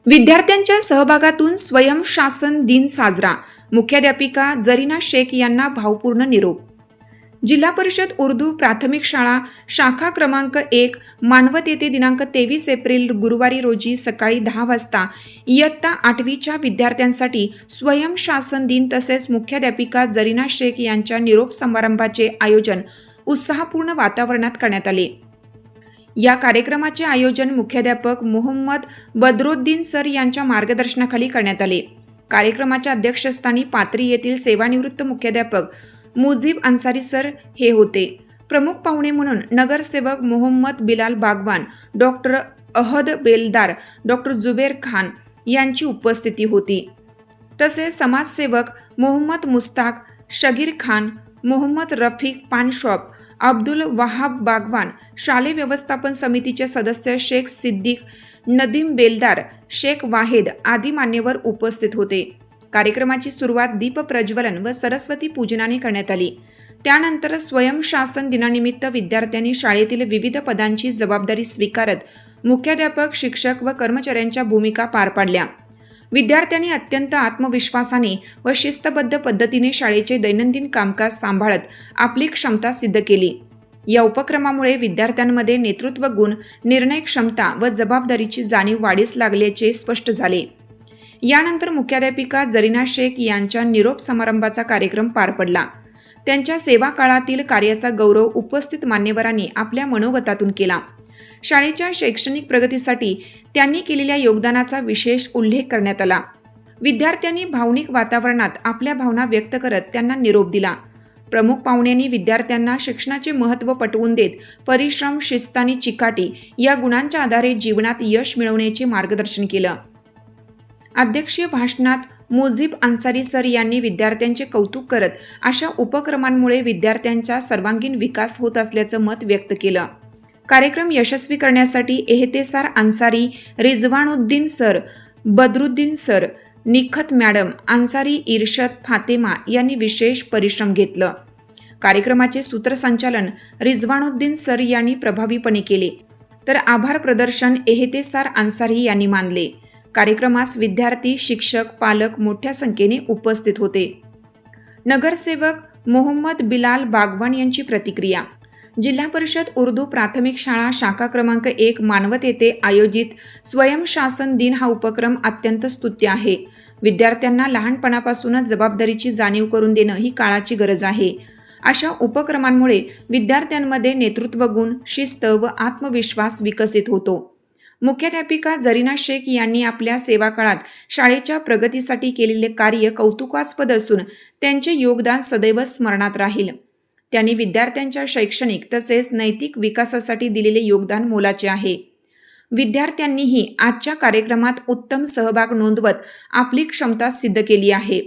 विद्यार्थ्यांच्या सहभागातून स्वयंशासन दिन साजरा. मुख्याध्यापिका जरीना शेख यांना भावपूर्ण निरोप. जिल्हा परिषद उर्दू प्राथमिक शाळा शाखा क्रमांक 1 मानवत येथे दिनांक 23 एप्रिल गुरुवारी रोजी सकाळी 10 वाजता इयत्ता 8वीच्या विद्यार्थ्यांसाठी स्वयंशासन दिन तसेच मुख्याध्यापिका जरीना शेख यांच्या निरोप समारंभाचे आयोजन उत्साहपूर्ण वातावरणात करण्यात आले. या कार्यक्रमाचे आयोजन मुख्याध्यापक मोहम्मद बदरुद्दीन सर यांच्या मार्गदर्शनाखाली करण्यात आले. कार्यक्रमाच्या अध्यक्षस्थानी पाथरी येथील सेवानिवृत्त मुख्याध्यापक मुजीब अन्सारी सर हे होते. प्रमुख पाहुणे म्हणून नगरसेवक मोहम्मद बिलाल बागवान, डॉक्टर अहद बेलदार, डॉक्टर जुबेर खान यांची उपस्थिती होती. तसेच समाजसेवक मोहम्मद मुस्ताक, शगीर खान, मोहम्मद रफीक पानशॉप, अब्दुल वहाब बागवान, शालेय व्यवस्थापन समितीचे सदस्य शेख सिद्दीक, नदीम बेलदार, शेख वाहेद आदी मान्यवर उपस्थित होते. कार्यक्रमाची सुरुवात दीप प्रज्वलन व सरस्वती पूजनाने करण्यात आली. त्यानंतर स्वयंशासन दिनानिमित्त विद्यार्थ्यांनी शाळेतील विविध पदांची जबाबदारी स्वीकारत मुख्याध्यापक, शिक्षक व कर्मचाऱ्यांच्या भूमिका पार पाडल्या. विद्यार्थ्यांनी अत्यंत आत्मविश्वासाने व शिस्तबद्ध पद्धतीने शाळेचे दैनंदिन कामकाज सांभाळत आपली क्षमता सिद्ध केली. या उपक्रमामुळे विद्यार्थ्यांमध्ये नेतृत्व गुण, निर्णय क्षमता व जबाबदारीची जाणीव वाढीस लागल्याचे स्पष्ट झाले. यानंतर मुख्याध्यापिका जरीना शेख यांच्या निरोप समारंभाचा कार्यक्रम पार पडला. त्यांच्या सेवा काळातील कार्याचा गौरव उपस्थित मान्यवरांनी आपल्या मनोगतातून केला. शाळेच्या शैक्षणिक प्रगतीसाठी त्यांनी केलेल्या योगदानाचा विशेष उल्लेख करण्यात आला. विद्यार्थ्यांनी भावनिक वातावरणात आपल्या भावना व्यक्त करत त्यांना निरोप दिला. प्रमुख पाहुण्यांनी विद्यार्थ्यांना शिक्षणाचे महत्त्व पटवून देत परिश्रम, शिस्त आणि चिकाटी या गुणांच्या आधारे जीवनात यश मिळवण्याचे मार्गदर्शन केलं. अध्यक्षीय भाषणात मुजीब अन्सारी सर यांनी विद्यार्थ्यांचे कौतुक करत अशा उपक्रमांमुळे विद्यार्थ्यांचा सर्वांगीण विकास होत असल्याचं मत व्यक्त केलं. कार्यक्रम यशस्वी करण्यासाठी Ehtesar Ansari, Rizwanuddin sir, Badruddin sir, Nikhat madam, Ansari Irshad Fatema यांनी विशेष परिश्रम घेतलं. कार्यक्रमाचे सूत्रसंचालन रिजवानुद्दीन सर यांनी प्रभावीपणे केले, तर आभार प्रदर्शन एहतेसार अन्सारी यांनी मानले. कार्यक्रमास विद्यार्थी, शिक्षक, पालक मोठ्या संख्येने उपस्थित होते. नगरसेवक मोहम्मद बिलाल बागवान यांची प्रतिक्रिया. जिल्हा परिषद उर्दू प्राथमिक शाळा शाखा क्रमांक 1 मानवत येथे आयोजित स्वयंशासन दिन हा उपक्रम अत्यंत स्तुत्य आहे. विद्यार्थ्यांना लहानपणापासूनच जबाबदारीची जाणीव करून देणं ही काळाची गरज आहे. अशा उपक्रमांमुळे विद्यार्थ्यांमध्ये नेतृत्व गुण, शिस्त व आत्मविश्वास विकसित होतो. मुख्याध्यापिका जरीना शेख यांनी आपल्या सेवाकाळात शाळेच्या प्रगतीसाठी केलेले कार्य कौतुकास्पद असून त्यांचे योगदान सदैव स्मरणात राहील. त्यांनी विद्यार्थ्यांच्या शैक्षणिक तसेच नैतिक विकासासाठी दिलेले योगदान मोलाचे आहे. विद्यार्थ्यांनीही आजच्या कार्यक्रमात उत्तम सहभाग नोंदवत आपली क्षमता सिद्ध केली आहे.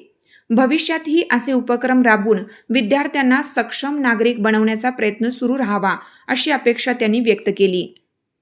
भविष्यातही असे उपक्रम राबवून विद्यार्थ्यांना सक्षम नागरिक बनवण्याचा प्रयत्न सुरू राहावा अशी अपेक्षा त्यांनी व्यक्त केली.